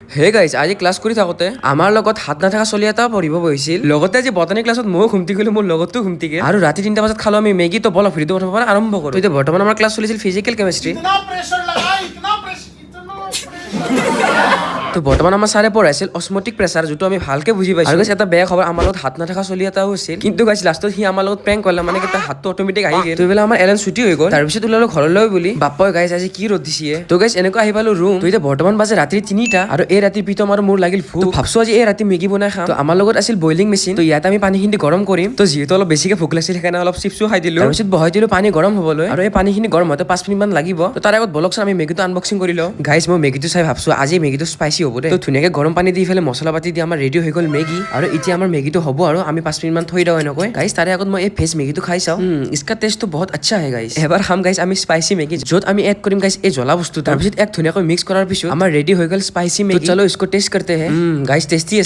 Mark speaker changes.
Speaker 1: hey guys আজি class কৰি থাকোঁতে আমাৰ লগত হাত নাথাকা চলি এটা পঢ়িব বহিছিল লগতে আজি বটানী ক্লাছত ময়ো ঘুমটি গ'লো মোৰ লগতো ঘুমটি গ'ল আৰু ৰাতি 3টা বজাত খালো আমি মেগী তো বলক ভিডিঅ' পঠাব পৰা আৰম্ভ কৰোঁ এতিয়া বৰ্তমান আমাৰ ক্লাছ চলিছিল ফিজিকেল কেমিষ্ট্ৰি তো বৰ্তমান আমাৰ ছাৰে পঢ়াইছিল অসমটিক প্ৰেছাৰ যিটো আমি ভালকে বুজি পাইছোঁ আৰু এটা বেয়া খবৰ আমাৰ লগত হাত নাথাকা চলি এটাও আছিল কিন্তু গাইজ লাষ্টত সি আমাৰ লগত প্ৰেংক কৰিলে মানে তাৰ হাতটো অট'মেটিক আহি গ'ল তো এইবিলাক আমাৰ এলেন ছুটি হৈ গ'ল তাৰপিছত ওলালো ঘৰলৈ বুলি বাপ্পাই গাইজ আজি কি ৰ'দ দিছে তো গাইজ এনেকুৱা আহি পালো ৰুম তো এতিয়া বৰ্তমান বাজে ৰাতি 3টা আৰু এই ৰাতিৰ পিতম আৰু মোৰ লাগিল ভোক ভাবছো আজি এই ৰাতি মেগী বনাই খাম তো আমাৰ লগত আছিল বইলিং মেচিন তো ইয়াত আমি পানীখিনি গৰম কৰিম তো যিহেতু অলপ বেছিকে ভোক লাগিছিল সেইকাৰণে অলপ চিপছো খাই দিলো তাৰপিছত বহাই দিলো পানী গৰম হ'বলৈ আৰু এই পানীখিনি গৰম হওঁতে 5 মিনিট মান লাগিব তো তাৰ আগত বলকচোন আমি মেগীটো আনবক্সিং কৰি লওঁ গাইজ মই মেগীটো চাই ভাবছো আজি মেগীটো স্পাইচি হ'ব দে তো ধুনীয়াকে গৰম পানী দি ফেলে মছলা পাতি দি আমাৰ ৰেডি হৈ গ'ল মেগী আৰু এতিয়া আমাৰ মেগীটো হ'ব আৰু আমি 5 মিনিট মান থৈ দিওঁ এনেকৈ গাইজ তাৰে আগত মই এই ভেজ মেগীটো খাই চাওঁ ইসকা টেষ্টটো বহুত আচ্ছা হয় গাইজ এবাৰ খাম গাইজ আমি স্পাইচি মেগী য'ত আমি এড কৰিম গাইজ এই জ্বলা বস্তু তাৰপিছত এক ধুনীয়াকৈ মিক্স কৰাৰ পিছত আমাৰ ৰেডি হৈ গ'ল স্পাইচি মেগী চলো ইসকো টেষ্ট करते हैं गाइस टेस्टी